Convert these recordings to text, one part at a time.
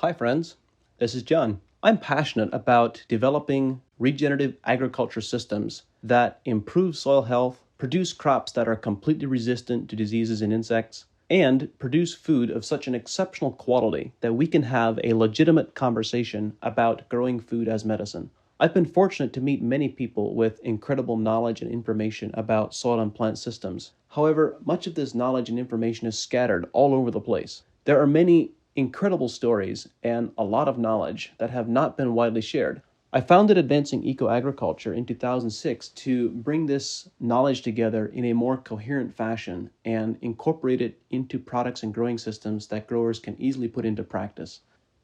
Hi, friends. This is John. I'm passionate about developing regenerative agriculture systems that improve soil health, produce crops that are completely resistant to diseases and insects, and produce food of such an exceptional quality that we can have a legitimate conversation about growing food as medicine. I've been fortunate to meet many people with incredible knowledge and information about soil and plant systems. However, much of this knowledge and information is scattered all over the place. There are many incredible stories and a lot of knowledge that have not been widely shared. I founded Advancing Eco Agriculture in 2006 to bring this knowledge together in a more coherent fashion and incorporate it into products and growing systems that growers can easily put into practice.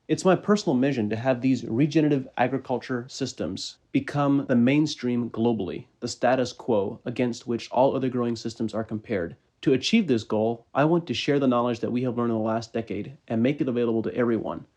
It's my personal mission to have these regenerative agriculture systems become the mainstream globally, the status quo against which all other growing systems are compared. To achieve this goal, I want to share the knowledge that we have learned in the last decade and make it available to everyone.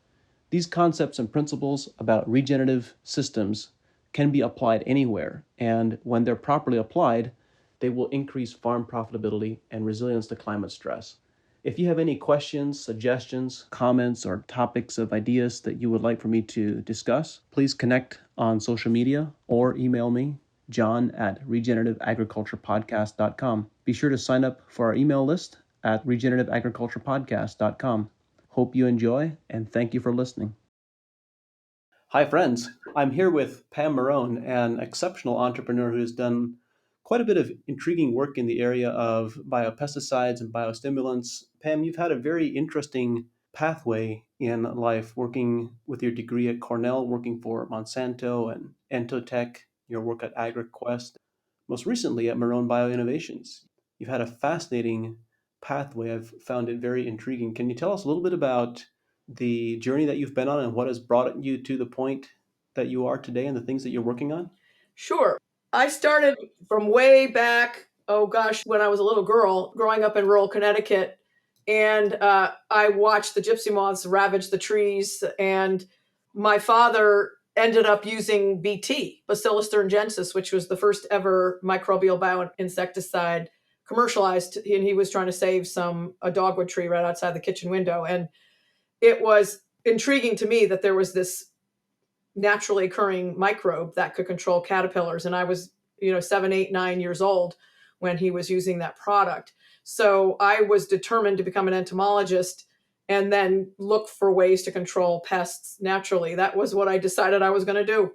These concepts and principles about regenerative systems can be applied anywhere, and when they're properly applied, they will increase farm profitability and resilience to climate stress. If you have any questions, suggestions, comments, or topics of ideas that you would like for me to discuss, please connect on social media or email me, john@regenerativeagriculturepodcast.com. Be sure to sign up for our email list at regenerativeagriculturepodcast.com. Hope you enjoy, and thank you for listening. Hi, friends. I'm here with Pam Marrone, an exceptional entrepreneur who has done quite a bit of intriguing work in the area of biopesticides and biostimulants. Pam, you've had a very interesting pathway in life, working with your degree at Cornell, working for Monsanto and Entotech, your work at AgriQuest, most recently at Marrone Bioinnovations. You've had a fascinating pathway. I've found it very intriguing. Can you tell us a little bit about the journey that you've been on and what has brought you to the point that you are today and the things that you're working on? Sure. I started from way back, oh gosh, when I was a little girl growing up in rural Connecticut. And I watched the gypsy moths ravage the trees. And my father ended up using BT, Bacillus thuringiensis, which was the first ever microbial bioinsecticide commercialized. And he was trying to save a dogwood tree right outside the kitchen window. And it was intriguing to me that there was this naturally occurring microbe that could control caterpillars. And I was, 7, 8, 9 years old when he was using that product. So I was determined to become an entomologist and then look for ways to control pests naturally. That was what I decided I was going to do.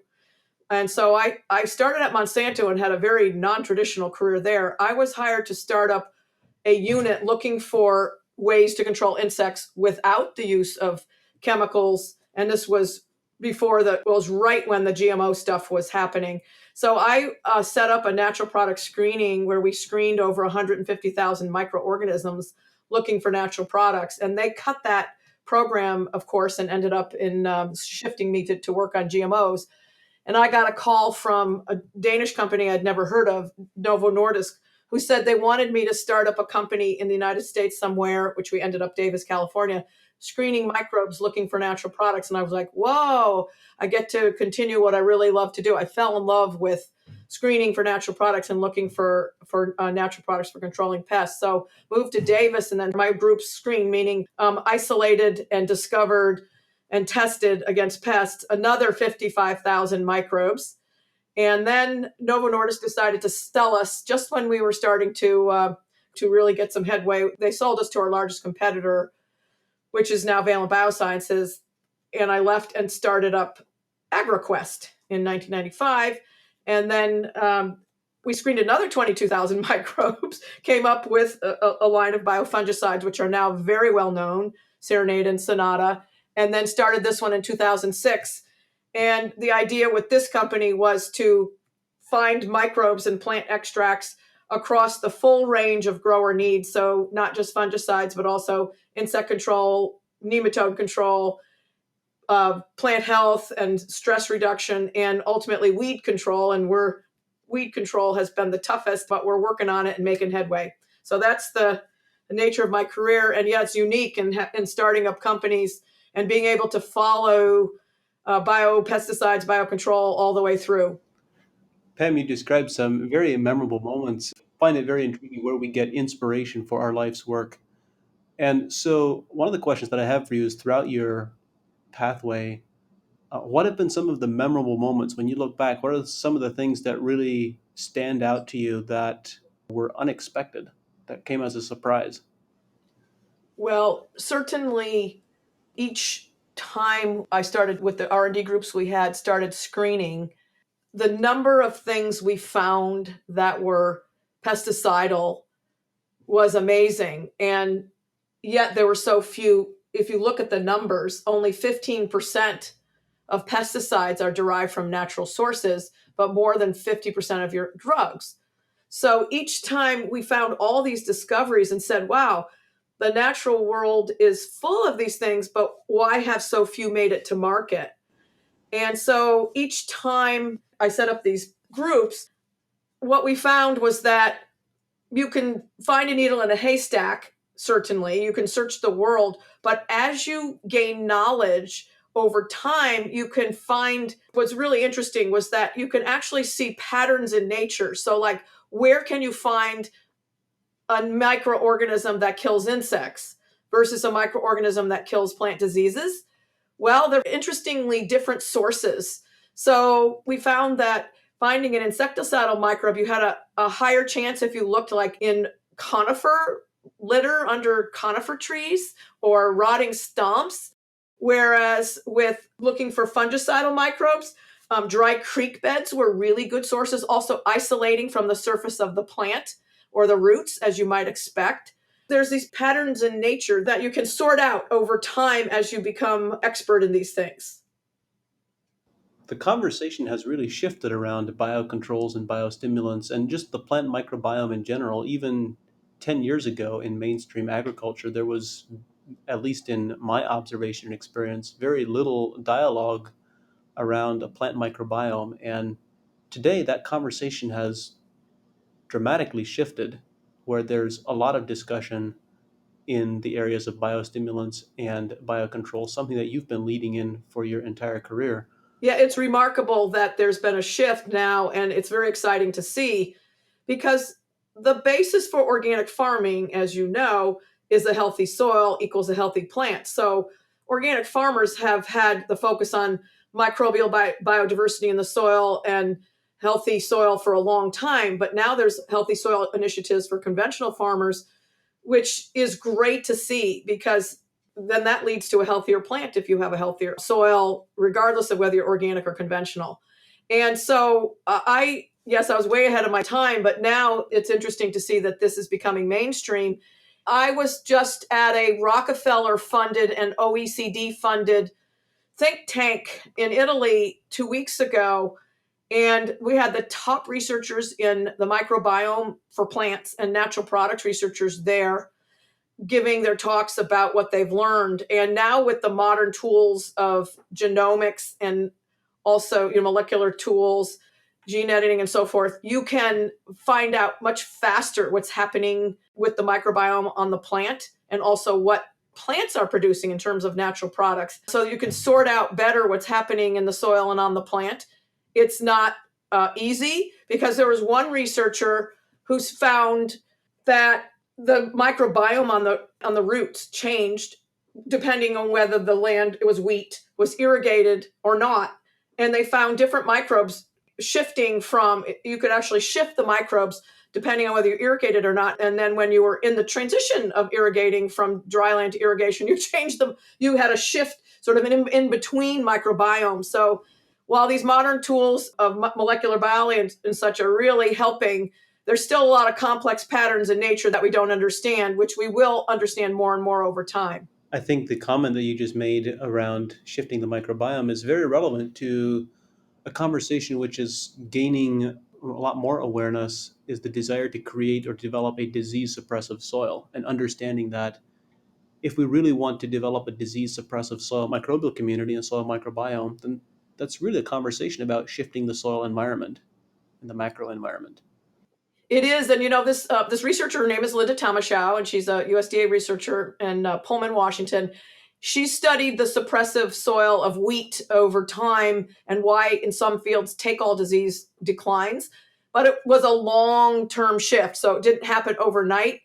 And so I started at Monsanto and had a very non-traditional career there. I was hired to start up a unit looking for ways to control insects without the use of chemicals. And this was was right when the GMO stuff was happening. So I set up a natural product screening where we screened over 150,000 microorganisms looking for natural products. And they cut that program, of course, and ended up in shifting me to work on GMOs. And I got a call from a Danish company I'd never heard of, Novo Nordisk, who said they wanted me to start up a company in the United States somewhere, which we ended up Davis, California, screening microbes looking for natural products. And I was like, whoa, I get to continue what I really love to do. I fell in love with screening for natural products and looking for natural products for controlling pests. So moved to Davis, and then my group screened, meaning isolated and discovered and tested against pests another 55,000 microbes. And then Novo Nordisk decided to sell us just when we were starting to really get some headway. They sold us to our largest competitor, which is now Valent Biosciences. And I left and started up AgriQuest in 1995. And then we screened another 22,000 microbes, came up with a line of biofungicides, which are now very well known, Serenade and Sonata, and then started this one in 2006. And the idea with this company was to find microbes and plant extracts across the full range of grower needs. So not just fungicides, but also insect control, nematode control, plant health and stress reduction, and ultimately weed control. And weed control has been the toughest, but we're working on it and making headway. So that's the nature of my career. And yeah, it's unique in starting up companies and being able to follow biopesticides, biocontrol all the way through. Pam, you described some very memorable moments. I find it very intriguing where we get inspiration for our life's work. And so, one of the questions that I have for you is throughout your pathway. What have been some of the memorable moments when you look back? What are some of the things that really stand out to you that were unexpected, that came as a surprise? Well, certainly each time I started with the R&D groups we had started screening, the number of things we found that were pesticidal was amazing. And yet there were so few. If you look at the numbers, only 15% of pesticides are derived from natural sources, but more than 50% of your drugs. So each time we found all these discoveries and said, wow, the natural world is full of these things, but why have so few made it to market? And so each time I set up these groups, what we found was that you can find a needle in a haystack, certainly. You can search the world, but as you gain knowledge over time, you can find what's really interesting was that you can actually see patterns in nature. So, like, where can you find a microorganism that kills insects versus a microorganism that kills plant diseases? Well, they're interestingly different sources. So we found that finding an insecticidal microbe, you had a higher chance if you looked like in conifer litter under conifer trees or rotting stumps. Whereas with looking for fungicidal microbes, dry creek beds were really good sources, also isolating from the surface of the plant or the roots, as you might expect. There's these patterns in nature that you can sort out over time as you become expert in these things. The conversation has really shifted around biocontrols and biostimulants and just the plant microbiome in general. Even 10 years ago in mainstream agriculture, there was, at least in my observation and experience, very little dialogue around a plant microbiome. And today, that conversation has dramatically shifted, where there's a lot of discussion in the areas of biostimulants and biocontrol, something that you've been leading in for your entire career. Yeah, it's remarkable that there's been a shift now, and it's very exciting to see because the basis for organic farming, as you know, is a healthy soil equals a healthy plant. So organic farmers have had the focus on microbial biodiversity in the soil and healthy soil for a long time, but now there's healthy soil initiatives for conventional farmers, which is great to see because then that leads to a healthier plant if you have a healthier soil, regardless of whether you're organic or conventional. And so yes, I was way ahead of my time, but now it's interesting to see that this is becoming mainstream. I was just at a Rockefeller funded and OECD funded think tank in Italy 2 weeks ago. And we had the top researchers in the microbiome for plants and natural products researchers there giving their talks about what they've learned. And now with the modern tools of genomics and also molecular tools, gene editing and so forth, you can find out much faster what's happening with the microbiome on the plant and also what plants are producing in terms of natural products. So you can sort out better what's happening in the soil and on the plant. It's not easy because there was one researcher who's found that the microbiome on the roots changed depending on whether the land, it was wheat, was irrigated or not. And they found different microbes shifting from, you could actually shift the microbes depending on whether you're irrigated or not. And then when you were in the transition of irrigating from dry land to irrigation, you changed them, you had a shift sort of in between microbiome. So while these modern tools of molecular biology and such are really helping, there's still a lot of complex patterns in nature that we don't understand, which we will understand more and more over time. I think the comment that you just made around shifting the microbiome is very relevant to a conversation which is gaining a lot more awareness, is the desire to create or develop a disease suppressive soil, and understanding that if we really want to develop a disease suppressive soil microbial community and soil microbiome, then that's really a conversation about shifting the soil environment and the macro environment. It is, and this researcher, her name is Linda Tomashow, and she's a USDA researcher in Pullman, Washington. She studied the suppressive soil of wheat over time and why in some fields take-all disease declines, but it was a long-term shift, so it didn't happen overnight.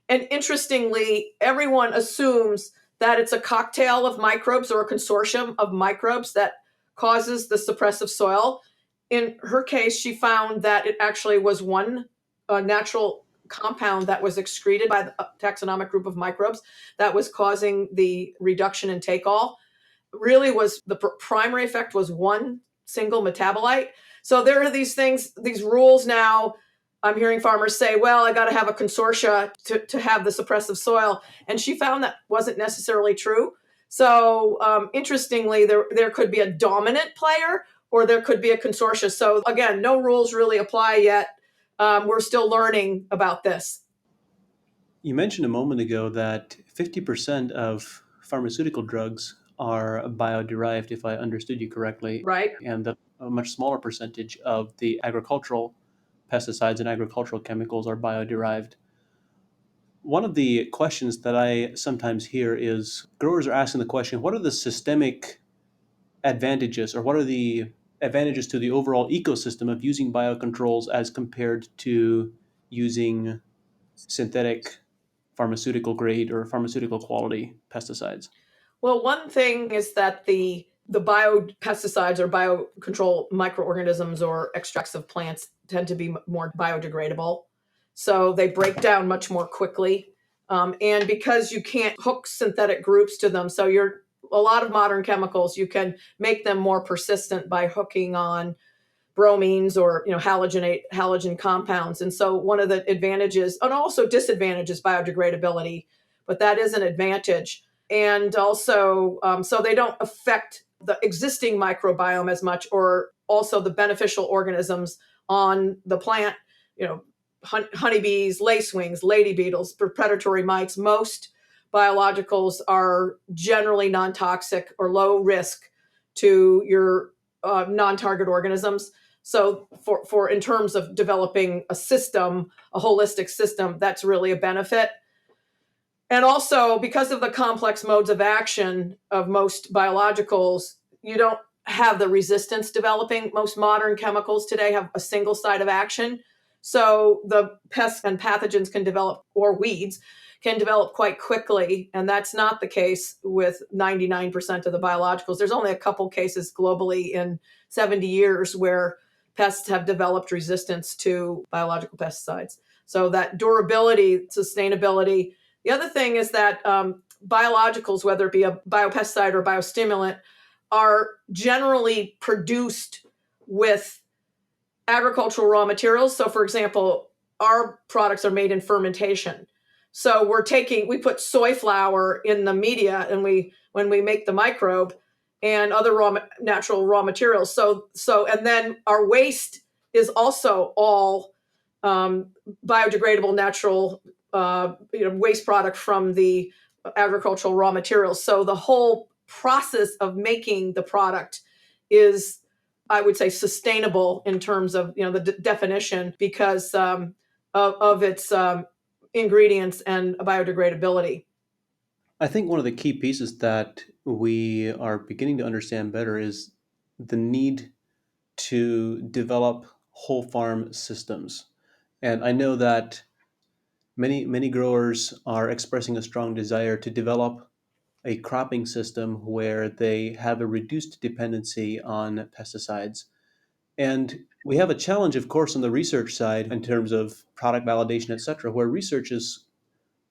And interestingly, everyone assumes that it's a cocktail of microbes or a consortium of microbes that causes the suppressive soil. In her case, she found that it actually was one natural compound that was excreted by the taxonomic group of microbes that was causing the reduction in take-all. Really was the primary effect was one single metabolite. So there are these things, these rules now. I'm hearing farmers say, well, I got to have a consortia to have the suppressive soil. And she found that wasn't necessarily true. So interestingly, there could be a dominant player or there could be a consortia. So again, no rules really apply yet. We're still learning about this. You mentioned a moment ago that 50% of pharmaceutical drugs are bio-derived, if I understood you correctly, Right. and that a much smaller percentage of the agricultural pesticides and agricultural chemicals are bio-derived. One of the questions that I sometimes hear is growers are asking the question, what are the systemic advantages, or what are the advantages to the overall ecosystem of using biocontrols as compared to using synthetic pharmaceutical grade or pharmaceutical quality pesticides? Well, one thing is that the biopesticides or biocontrol microorganisms or extracts of plants tend to be more biodegradable. So they break down much more quickly. And because you can't hook synthetic groups to them, so a lot of modern chemicals, you can make them more persistent by hooking on bromines or halogen compounds. And so one of the advantages and also disadvantages biodegradability, but that is an advantage. And also, so they don't affect the existing microbiome as much, or also the beneficial organisms on the plant, honeybees, lacewings, lady beetles, predatory mites. Most biologicals are generally non-toxic or low risk to your non-target organisms. So for in terms of developing a system, a holistic system, that's really a benefit. And also, because of the complex modes of action of most biologicals, you don't have the resistance developing. Most modern chemicals today have a single site of action. So the pests and pathogens can develop, or weeds can develop quite quickly. And that's not the case with 99% of the biologicals. There's only a couple cases globally in 70 years where pests have developed resistance to biological pesticides. So that durability, sustainability. The other thing is that biologicals, whether it be a biopesticide or biostimulant, are generally produced with agricultural raw materials. So, for example, our products are made in fermentation. So we put soy flour in the media, and when we make the microbe and other natural raw materials. And then our waste is also all biodegradable natural waste product from the agricultural raw materials. So the whole process of making the product is, I would say, sustainable in terms of the definition because of its ingredients and biodegradability. I think one of the key pieces that we are beginning to understand better is the need to develop whole farm systems. And I know that many growers are expressing a strong desire to develop a cropping system where they have a reduced dependency on pesticides. And we have a challenge, of course, on the research side in terms of product validation, et cetera, where research is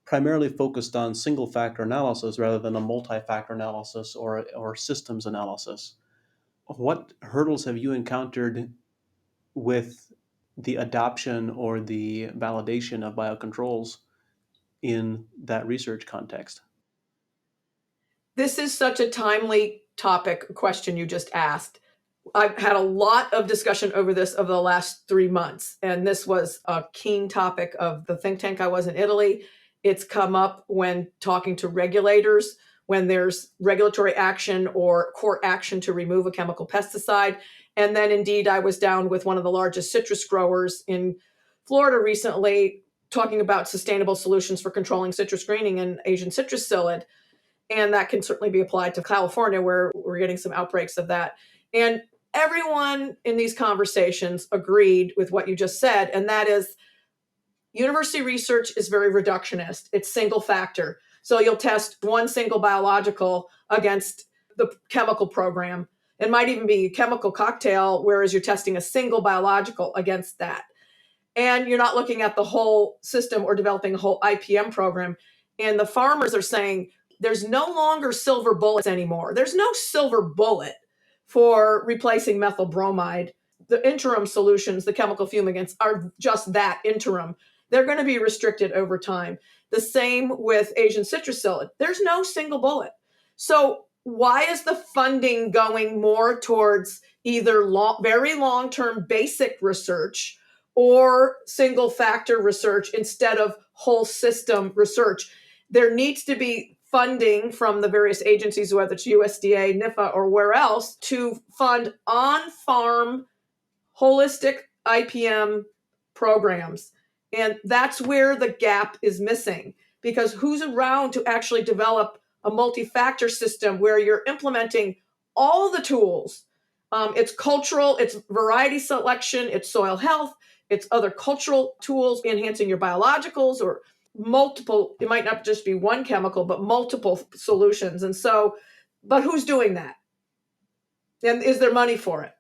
primarily focused on single factor analysis rather than a multi-factor analysis or systems analysis. What hurdles have you encountered with the adoption or the validation of biocontrols in that research context? This is such a timely topic question you just asked. I've had a lot of discussion over this over the last 3 months, and this was a keen topic of the think tank I was in Italy. It's come up when talking to regulators, when there's regulatory action or court action to remove a chemical pesticide. And then indeed, I was down with one of the largest citrus growers in Florida recently talking about sustainable solutions for controlling citrus greening and Asian citrus psyllid. And that can certainly be applied to California, where we're getting some outbreaks of that. And everyone in these conversations agreed with what you just said, and that is university research is very reductionist. It's single factor. So you'll test one single biological against the chemical program. It might even be a chemical cocktail, whereas you're testing a single biological against that. And you're not looking at the whole system or developing a whole IPM program. And the farmers are saying there's no longer silver bullets anymore. There's no silver bullet for replacing methyl bromide. The interim solutions, the chemical fumigants, are just that, interim. They're going to be restricted over time. The same with Asian citrus psyllid. There's no single bullet. So why is the funding going more towards either very long-term basic research or single factor research instead of whole system research? There needs to be funding from the various agencies, whether it's USDA, NIFA, or where else, to fund on-farm holistic IPM programs. And that's where the gap is missing, because who's around to actually develop a multi-factor system where you're implementing all the tools? It's cultural, it's variety selection, it's soil health, it's other cultural tools, enhancing your biologicals, or multiple. It might not just be one chemical, but multiple solutions. And so, but who's doing that? And is there money for it?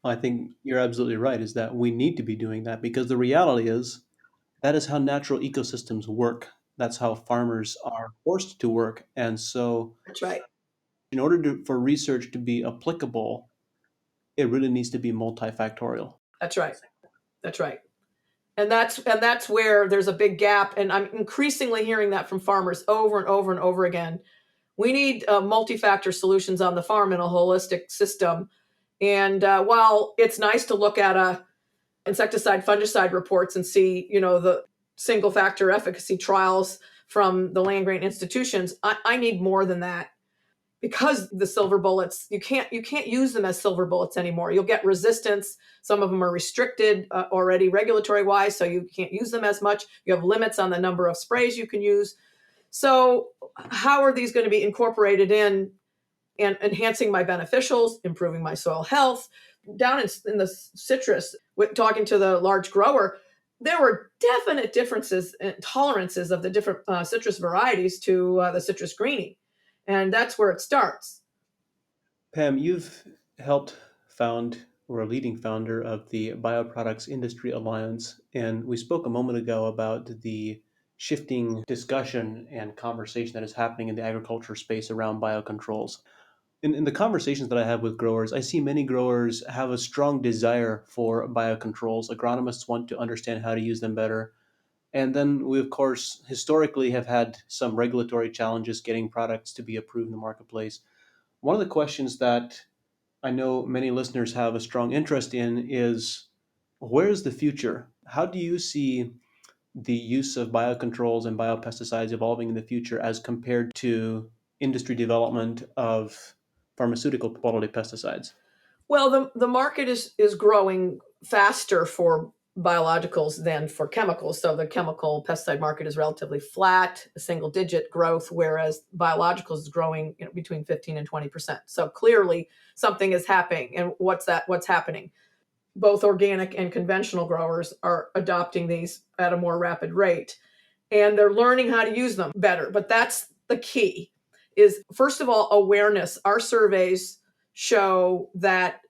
I think you're absolutely right, is that we need to be doing that because the reality is that is how natural ecosystems work. That's how farmers are forced to work. And so, That's right. in order for research to be applicable, it really needs to be multifactorial. That's right. That's right. And that's where there's a big gap. And I'm increasingly hearing that from farmers over and over and over again. We need multi-factor solutions on the farm in a holistic system. And while it's nice to look at insecticide, fungicide reports and see, the single factor efficacy trials from the land grant institutions, I need more than that, because the silver bullets, you can't use them as silver bullets anymore. You'll get resistance. Some of them are restricted already regulatory wise, so you can't use them as much. You have limits on the number of sprays you can use. So how are these going to be incorporated in and enhancing my beneficials, improving my soil health? Down in the citrus, talking to the large grower, there were definite differences and tolerances of the different citrus varieties to the citrus greenie. And that's where it starts. Pam, you've helped found or a leading founder of the Bioproducts Industry Alliance, and we spoke a moment ago about the shifting discussion and conversation that is happening in the agriculture space around biocontrols. In the conversations that I have with growers, I see many growers have a strong desire for biocontrols. Agronomists want to understand how to use them better. And then we, of course, historically have had some regulatory challenges getting products to be approved in the marketplace. One of the questions that I know many listeners have a strong interest in is, where's the future? How do you see the use of biocontrols and biopesticides evolving in the future as compared to industry development of pharmaceutical quality pesticides? Well, the market is growing faster for biologicals than for chemicals. So the chemical pesticide market is relatively flat, a single digit growth, whereas biologicals is growing between 15 and 20%. So clearly something is happening. And what's happening? Both organic and conventional growers are adopting these at a more rapid rate, and they're learning how to use them better. But that's the key, is first of all, awareness. Our surveys show that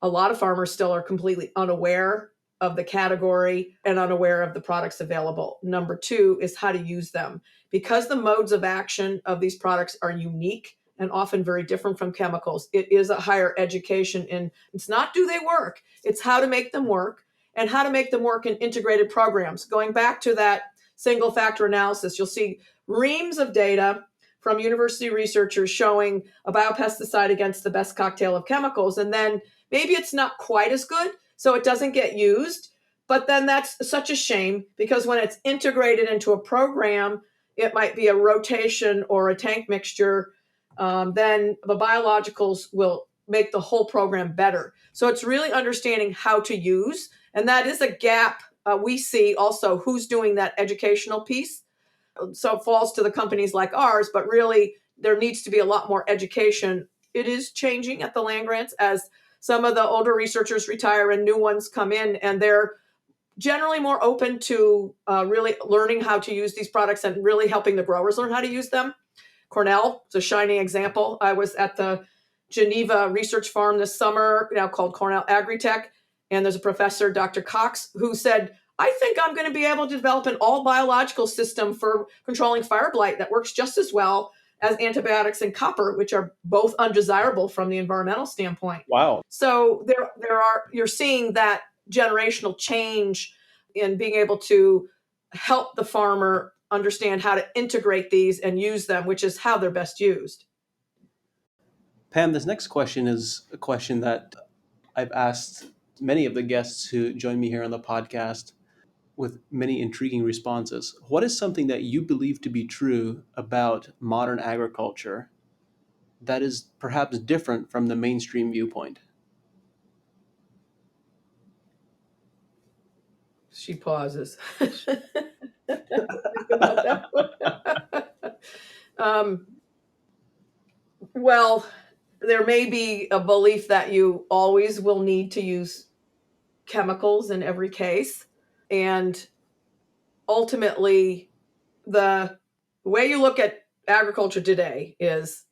a lot of farmers still are completely unaware of the category and unaware of the products available. Number two is how to use them. Because the modes of action of these products are unique and often very different from chemicals, it is a higher education in, it's not do they work, it's how to make them work and how to make them work in integrated programs. Going back to that single factor analysis, you'll see reams of data from university researchers showing a biopesticide against the best cocktail of chemicals. And then maybe it's not quite as good, so it doesn't get used. But then that's such a shame, because when it's integrated into a program, it might be a rotation or a tank mixture. Then the biologicals will make the whole program better. So it's really understanding how to use. And that is a gap we see also, who's doing that educational piece. So it falls to the companies like ours, but really there needs to be a lot more education. It is changing at the land grants as some of the older researchers retire and new ones come in, and they're generally more open to really learning how to use these products and really helping the growers learn how to use them. Cornell is a shining example. I was at the Geneva Research Farm this summer, now called Cornell Agritech, and there's a professor, Dr. Cox, who said, I think I'm going to be able to develop an all-biological system for controlling fire blight that works just as well as antibiotics and copper, which are both undesirable from the environmental standpoint. Wow. So you're seeing that generational change in being able to help the farmer understand how to integrate these and use them, which is how they're best used. Pam, this next question is a question that I've asked many of the guests who join me here on the podcast with many intriguing responses. What is something that you believe to be true about modern agriculture that is perhaps different from the mainstream viewpoint? She pauses. Well, there may be a belief that you always will need to use chemicals in every case. And ultimately, the way you look at agriculture today is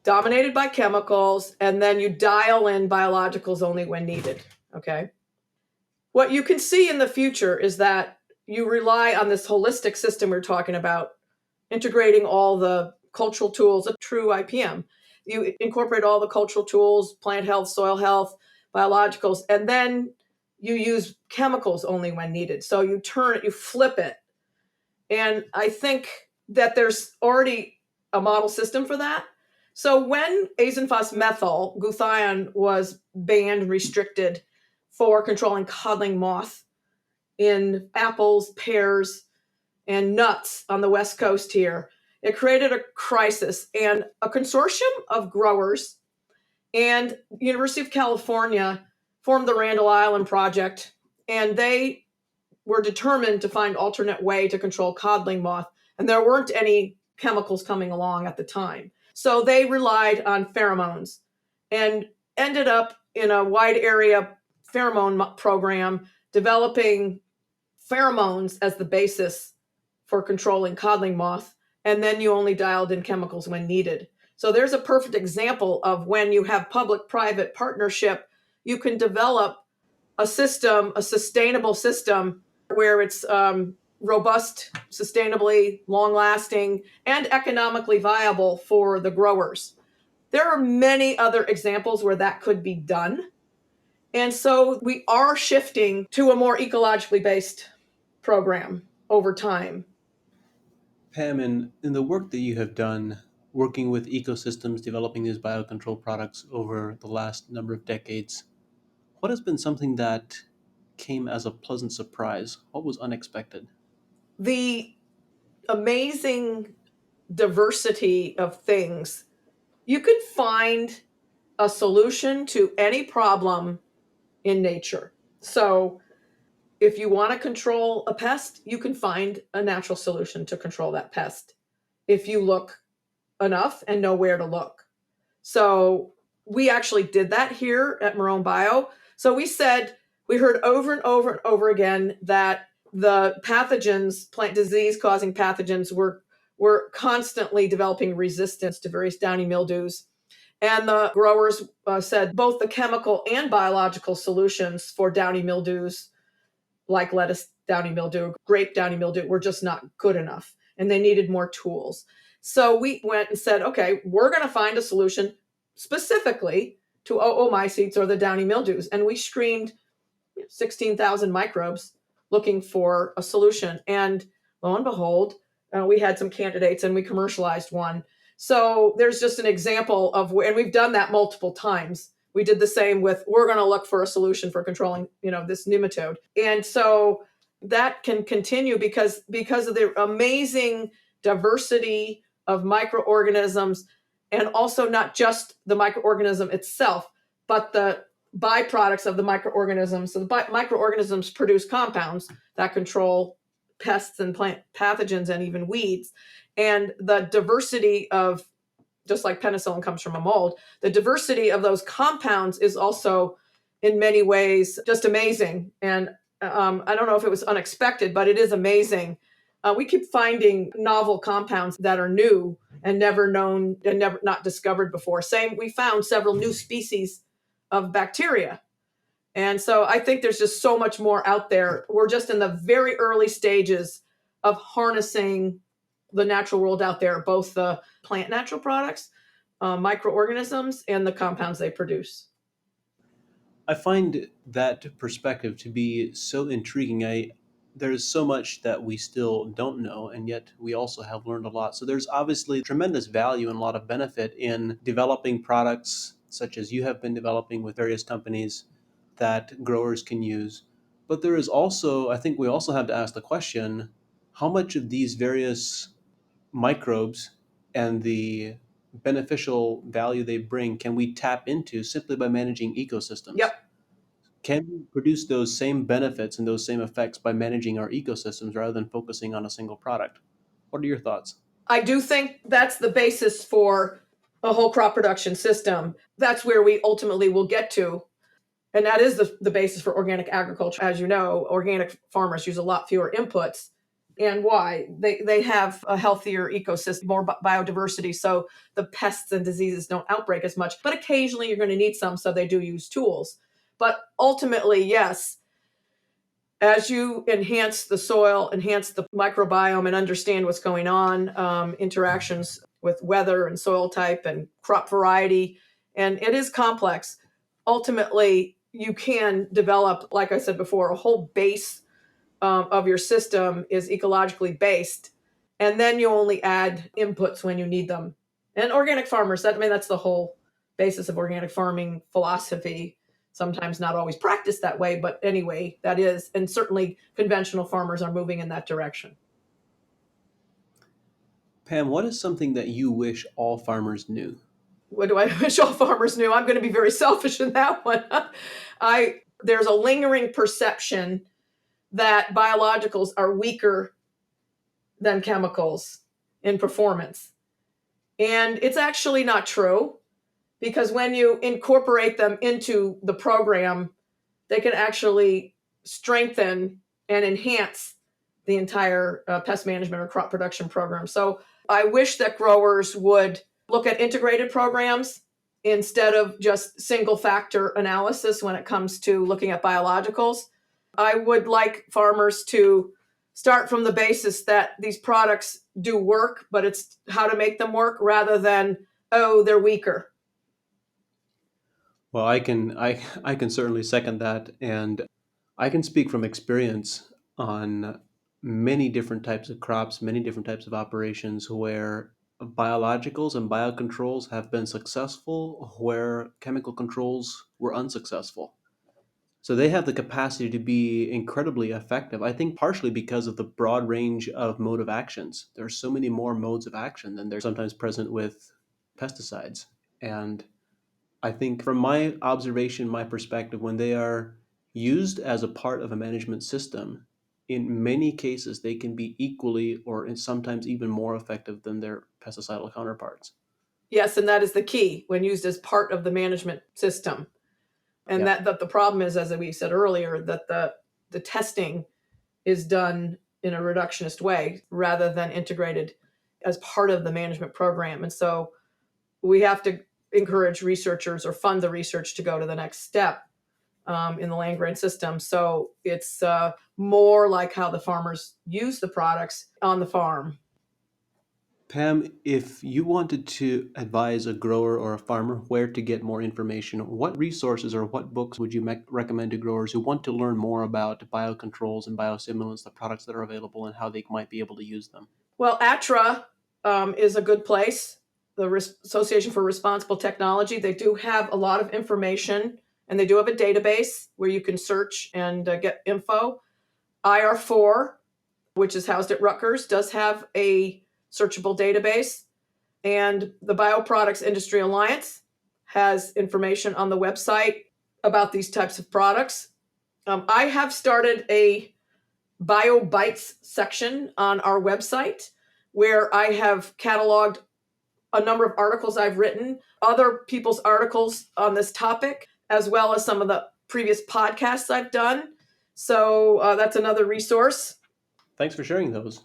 dominated by chemicals, and then you dial in biologicals only when needed. Okay. What you can see in the future is that you rely on this holistic system we're talking about, integrating all the cultural tools, a true IPM. You incorporate all the cultural tools, plant health, soil health, biologicals, and then you use chemicals only when needed. So you turn it, you flip it. And I think that there's already a model system for that. So when azonphosmethyl glutathione was banned, restricted for controlling codling moth in apples, pears, and nuts on the West Coast here, it created a crisis, and a consortium of growers and University of California formed the Randall Island Project, and they were determined to find alternate way to control codling moth, and there weren't any chemicals coming along at the time. So they relied on pheromones and ended up in a wide area pheromone program, developing pheromones as the basis for controlling codling moth, and then you only dialed in chemicals when needed. So there's a perfect example of when you have public-private partnership, you can develop a system, a sustainable system where it's robust, sustainably, long-lasting, and economically viable for the growers. There are many other examples where that could be done. And so we are shifting to a more ecologically based program over time. Pam, in the work that you have done, working with ecosystems, developing these biocontrol products over the last number of decades, what has been something that came as a pleasant surprise? What was unexpected? The amazing diversity of things. You could find a solution to any problem in nature. So if you want to control a pest, you can find a natural solution to control that pest if you look enough and know where to look. So we actually did that here at Marrone Bio. So we heard over and over and over again that the pathogens, plant disease causing pathogens, were constantly developing resistance to various downy mildews. And the growers said both the chemical and biological solutions for downy mildews, like lettuce downy mildew, grape downy mildew, were just not good enough. And they needed more tools. So we went and said, okay, we're going to find a solution specifically to oomycetes or the downy mildews. And we screened 16,000 microbes looking for a solution. And lo and behold, we had some candidates and we commercialized one. So there's just an example of where, and we've done that multiple times. We did the same with, we're going to look for a solution for controlling, this nematode. And so that can continue because of the amazing diversity of microorganisms, and also not just the microorganism itself, but the byproducts of the microorganisms. So the microorganisms produce compounds that control pests and plant pathogens and even weeds. And the diversity of, just like penicillin comes from a mold, the diversity of those compounds is also in many ways just amazing. And I don't know if it was unexpected, but it is amazing. We keep finding novel compounds that are new and never known and never not discovered before. Same, we found several new species of bacteria. And so I think there's just so much more out there. We're just in the very early stages of harnessing the natural world out there, both the plant natural products, microorganisms, and the compounds they produce. I find that perspective to be so intriguing. There's so much that we still don't know, and yet we also have learned a lot. So there's obviously tremendous value and a lot of benefit in developing products such as you have been developing with various companies that growers can use. But there is also, I think we also have to ask the question, how much of these various microbes and the beneficial value they bring can we tap into simply by managing ecosystems? Yep. Can we produce those same benefits and those same effects by managing our ecosystems rather than focusing on a single product? What are your thoughts? I do think that's the basis for a whole crop production system. That's where we ultimately will get to. And that is the basis for organic agriculture. As you know, organic farmers use a lot fewer inputs. And why? They have a healthier ecosystem, more biodiversity, so the pests and diseases don't outbreak as much. But occasionally you're going to need some, so they do use tools. But ultimately, yes, as you enhance the soil, enhance the microbiome, and understand what's going on, interactions with weather and soil type and crop variety, and it is complex. Ultimately, you can develop, like I said before, a whole base of your system is ecologically based, and then you only add inputs when you need them. And organic farmers, that's the whole basis of organic farming philosophy. Sometimes not always practiced that way, but anyway, that is. And certainly conventional farmers are moving in that direction. Pam, what is something that you wish all farmers knew? What do I wish all farmers knew? I'm going to be very selfish in that one. There's a lingering perception that biologicals are weaker than chemicals in performance. And it's actually not true, because when you incorporate them into the program, they can actually strengthen and enhance the entire pest management or crop production program. So I wish that growers would look at integrated programs instead of just single factor analysis when it comes to looking at biologicals. I would like farmers to start from the basis that these products do work, but it's how to make them work rather than, oh, they're weaker. Well, I can certainly second that, and I can speak from experience on many different types of crops, many different types of operations where biologicals and biocontrols have been successful, where chemical controls were unsuccessful. So they have the capacity to be incredibly effective. I think partially because of the broad range of mode of actions. There are so many more modes of action than they're sometimes present with pesticides. And I think from my observation, my perspective, when they are used as a part of a management system, in many cases they can be equally or sometimes even more effective than their pesticidal counterparts. Yes, and that is the key when used as part of the management system. And Yeah. that the problem is, as we said earlier, that the testing is done in a reductionist way rather than integrated as part of the management program. And so we have to encourage researchers or fund the research to go to the next step in the land grant system. So it's more like how the farmers use the products on the farm. Pam, if you wanted to advise a grower or a farmer where to get more information, what resources or what books would you recommend to growers who want to learn more about biocontrols and biostimulants, the products that are available, and how they might be able to use them? Well, ATRA is a good place. The Association for Responsible Technology, they do have a lot of information, and they do have a database where you can search and get info. IR4, which is housed at Rutgers, does have a searchable database. And the Bioproducts Industry Alliance has information on the website about these types of products. I have started a Bio Bites section on our website where I have cataloged a number of articles I've written, other people's articles on this topic, as well as some of the previous podcasts I've done. So that's another resource. Thanks for sharing those.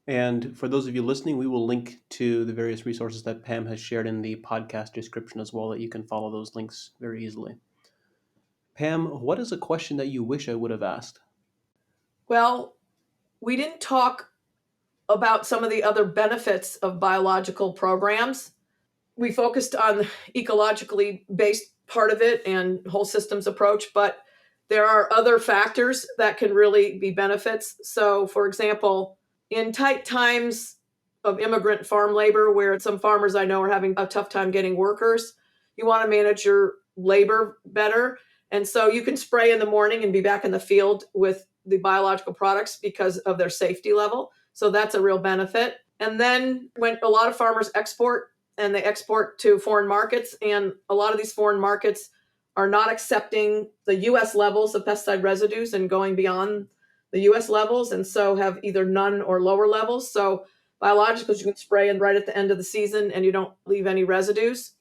And for those of you listening, we will link to the various resources that Pam has shared in the podcast description as well, that you can follow those links very easily. Pam, what is a question that you wish I would have asked? Well, we didn't talk about some of the other benefits of biological programs. We focused on the ecologically based part of it and whole systems approach, but there are other factors that can really be benefits. So, for example, in tight times of immigrant farm labor, where some farmers I know are having a tough time getting workers, you want to manage your labor better. And so you can spray in the morning and be back in the field with the biological products because of their safety level. So that's a real benefit. And then when a lot of farmers export, and they export to foreign markets, and a lot of these foreign markets are not accepting the US levels of pesticide residues and going beyond the US levels, and so have either none or lower levels. So biologicals you can spray in right at the end of the season and you don't leave any residues.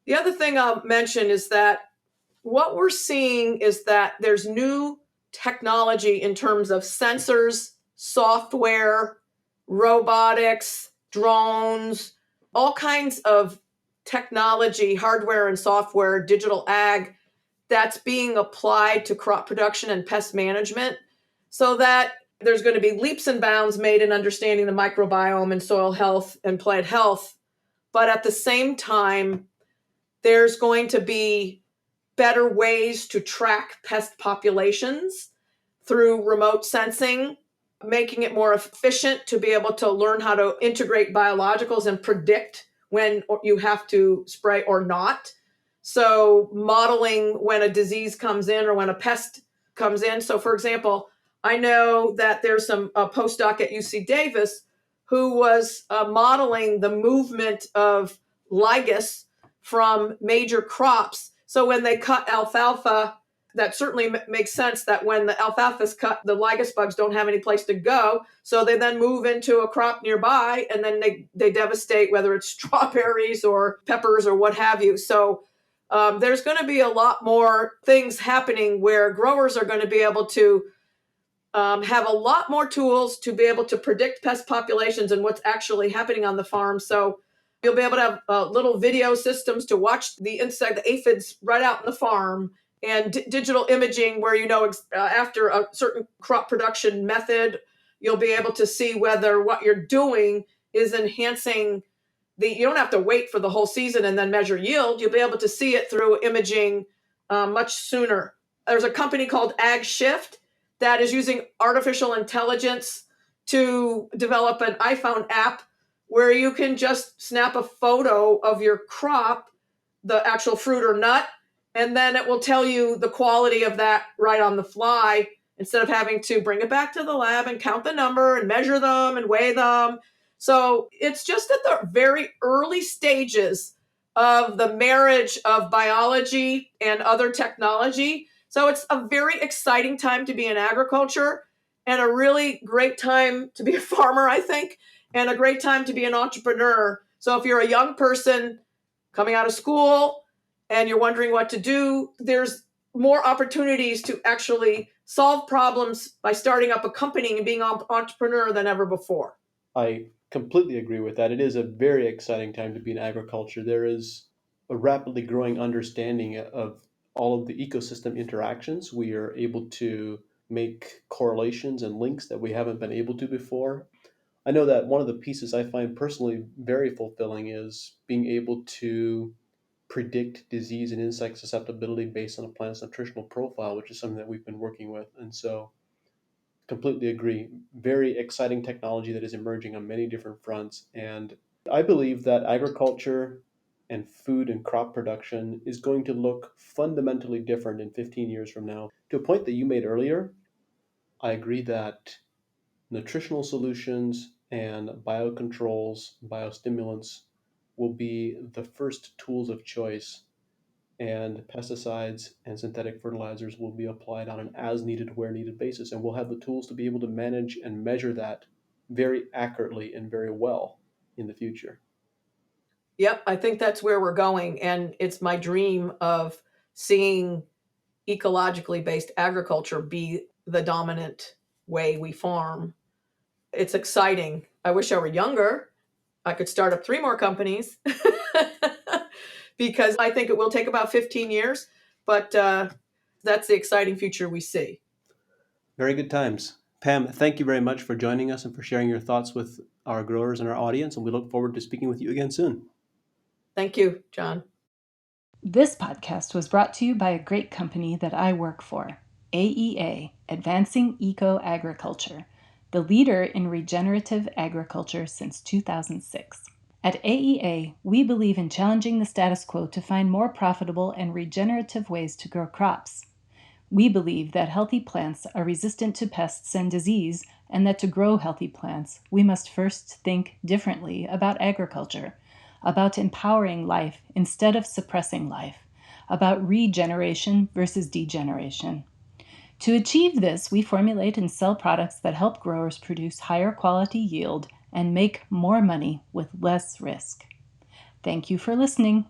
The other thing I'll mention is that what we're seeing is that there's new technology in terms of sensors, software, robotics, drones, all kinds of technology, hardware and software, digital ag, that's being applied to crop production and pest management, so that there's going to be leaps and bounds made in understanding the microbiome and soil health and plant health. But at the same time, there's going to be better ways to track pest populations through remote sensing, making it more efficient to be able to learn how to integrate biologicals and predict when you have to spray or not. So, modeling when a disease comes in or when a pest comes in. So, for example, I know that there's some postdoc at UC Davis who was modeling the movement of ligas from major crops. So when they cut alfalfa, that certainly makes sense that when the alfalfa is cut, the ligas bugs don't have any place to go. So they then move into a crop nearby, and then they devastate, whether it's strawberries or peppers or what have you. So there's going to be a lot more things happening where growers are going to be able to have a lot more tools to be able to predict pest populations and what's actually happening on the farm. So you'll be able to have little video systems to watch the insect, the aphids right out in the farm, and digital imaging where after a certain crop production method, you'll be able to see whether what you're doing is enhancing you don't have to wait for the whole season and then measure yield. You'll be able to see it through imaging much sooner. There's a company called Ag Shift that is using artificial intelligence to develop an iPhone app where you can just snap a photo of your crop, the actual fruit or nut, and then it will tell you the quality of that right on the fly instead of having to bring it back to the lab and count the number and measure them and weigh them. So it's just at the very early stages of the marriage of biology and other technology. So it's a very exciting time to be in agriculture and a really great time to be a farmer, I think, and a great time to be an entrepreneur. So if you're a young person coming out of school and you're wondering what to do, there's more opportunities to actually solve problems by starting up a company and being an entrepreneur than ever before. I completely agree with that. It is a very exciting time to be in agriculture. There is a rapidly growing understanding of all of the ecosystem interactions. We are able to make correlations and links that we haven't been able to before. I know that one of the pieces I find personally very fulfilling is being able to predict disease and insect susceptibility based on a plant's nutritional profile, which is something that we've been working with. And so completely agree. Very exciting technology that is emerging on many different fronts. And I believe that agriculture and food and crop production is going to look fundamentally different in 15 years from now. To a point that you made earlier, I agree that nutritional solutions and biocontrols, biostimulants will be the first tools of choice, and pesticides and synthetic fertilizers will be applied on an as needed, where needed basis. And we'll have the tools to be able to manage and measure that very accurately and very well in the future. Yep, I think that's where we're going. And it's my dream of seeing ecologically based agriculture be the dominant way we farm. It's exciting. I wish I were younger. I could start up 3 more companies because I think it will take about 15 years, but that's the exciting future we see. Very good times. Pam, thank you very much for joining us and for sharing your thoughts with our growers and our audience, and we look forward to speaking with you again soon. Thank you, John. This podcast was brought to you by a great company that I work for, AEA, Advancing Eco Agriculture, the leader in regenerative agriculture since 2006. At AEA, we believe in challenging the status quo to find more profitable and regenerative ways to grow crops. We believe that healthy plants are resistant to pests and disease, and that to grow healthy plants, we must first think differently about agriculture, about empowering life instead of suppressing life, about regeneration versus degeneration. To achieve this, we formulate and sell products that help growers produce higher quality yield and make more money with less risk. Thank you for listening.